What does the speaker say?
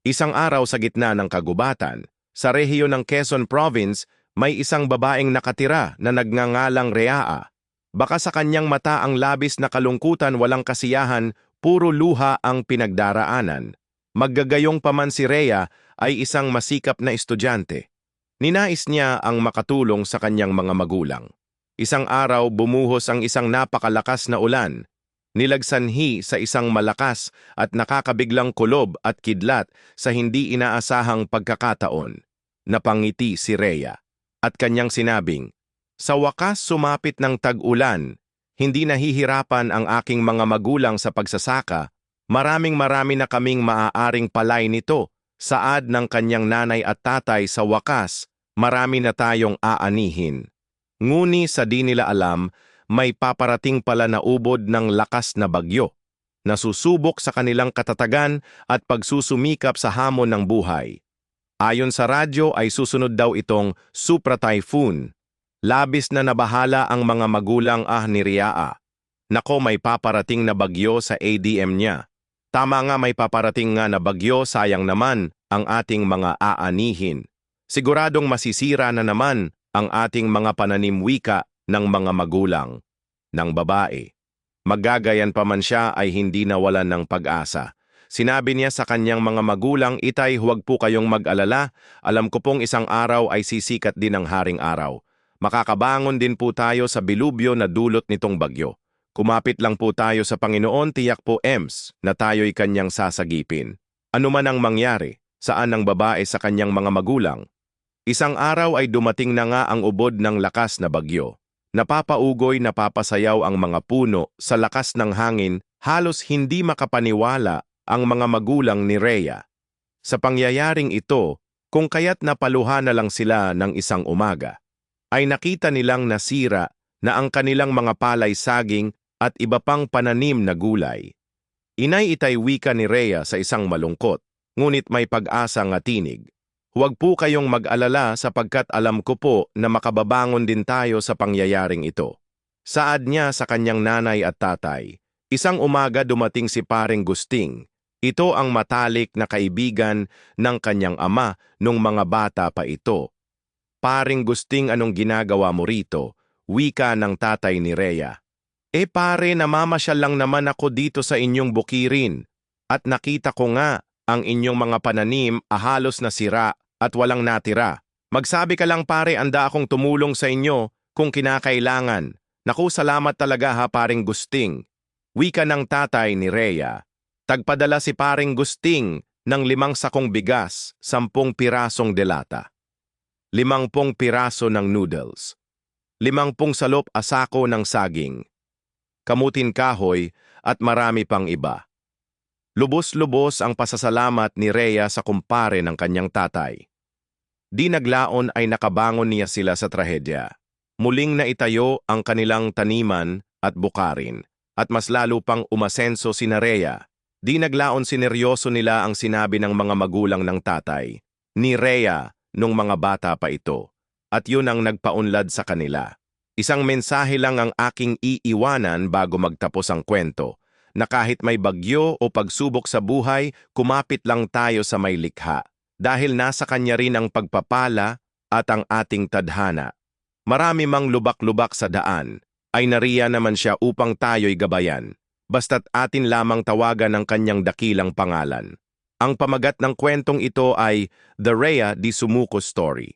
Isang araw sa gitna ng kagubatan, sa rehiyon ng Quezon Province, may isang babaeng nakatira na nagngangalang Rea. Baka sa kanyang mata ang labis na kalungkutan, walang kasiyahan, puro luha ang pinagdaraanan. Maggagayong pa man si Rea ay isang masikap na estudyante. Ninais niya ang makatulong sa kanyang mga magulang. Isang araw bumuhos ang isang napakalakas na ulan. Nilagsanhi sa isang malakas at nakakabiglang kulob at kidlat sa hindi inaasahang pagkakataon. Napangiti si Rea at kanyang sinabing, "Sa wakas sumapit ng tag-ulan, hindi nahihirapan ang aking mga magulang sa pagsasaka, marami na kaming maaaring palay nito." Saad ng kanyang nanay at tatay, sa wakas, marami na tayong aanihin. Nguni sa di nila alam, may paparating pala na ubod ng lakas na bagyo, na susubok sa kanilang katatagan at pagsusumikap sa hamon ng buhay. Ayon sa radyo ay susunod daw itong Supra Typhoon. Labis na nabahala ang mga magulang ni Rea. Nako, may paparating na bagyo sa ADM niya. Tama nga, may paparating nga na bagyo, sayang naman ang ating mga aanihin. Siguradong masisira na naman ang ating mga pananim, wika ng mga magulang ng babae. Maggagayan pa man siya ay hindi nawalan ng pag-asa. Sinabi niya sa kanyang mga magulang, "Itay, huwag po kayong mag-alala. Alam ko pong isang araw ay sisikat din ang haring araw. Makakabangon din po tayo sa bilubyo na dulot nitong bagyo. Kumapit lang po tayo sa Panginoon, tiyak po EMS na tayo'y kanyang sasagipin." Ano man ang mangyari, saan ang babae sa kanyang mga magulang? Isang araw ay dumating na nga ang ubod ng lakas na bagyo. Napapaugoy, napapasayaw ang mga puno sa lakas ng hangin, halos hindi makapaniwala ang mga magulang ni Rea. Sa pangyayaring ito, kung kaya't napaluha na lang sila ng isang umaga, ay nakita nilang nasira na ang kanilang mga palay, saging at iba pang pananim na gulay. "Inay, itay," wika ni Rea sa isang malungkot, ngunit may pag-asa nga tinig. "Huwag po kayong mag-alala sapagkat alam ko po na makababangon din tayo sa pangyayaring ito." Saad niya sa kanyang nanay at tatay. Isang umaga dumating si Paring Gusting. Ito ang matalik na kaibigan ng kanyang ama nung mga bata pa ito. "Paring Gusting, anong ginagawa mo rito?" wika ng tatay ni Rea. Pare, namamasyal lang naman ako dito sa inyong bukirin at nakita ko nga ang inyong mga pananim halos nasira at walang natira. Magsabi ka lang pare, anda akong tumulong sa inyo kung kinakailangan. Naku, salamat talaga Paring Gusting," wika ng tatay ni Rea. Tagpadala si Paring Gusting ng 5 sakong bigas, 10 pirasong delata, 50 piraso ng noodles, 50 salop asako ng saging, kamutin kahoy at marami pang iba. Lubos-lubos ang pasasalamat ni Rea sa kumpare ng kanyang tatay. Di naglaon ay nakabangon niya sila sa trahedya. Muling naitayo ang kanilang taniman at bukarin, at mas lalo pang umasenso si Rea. Di naglaon sineryoso nila ang sinabi ng mga magulang ng tatay ni Rea nung mga bata pa ito, at yun ang nagpaunlad sa kanila. Isang mensahe lang ang aking iiwanan bago magtapos ang kwento, na kahit may bagyo o pagsubok sa buhay, kumapit lang tayo sa may likha, dahil nasa kanya rin ang pagpapala at ang ating tadhana. Marami mang lubak-lubak sa daan, ay nariya naman siya upang tayo'y gabayan, basta't atin lamang tawagan ang kanyang dakilang pangalan. Ang pamagat ng kwentong ito ay The Rea di Sumuko Story.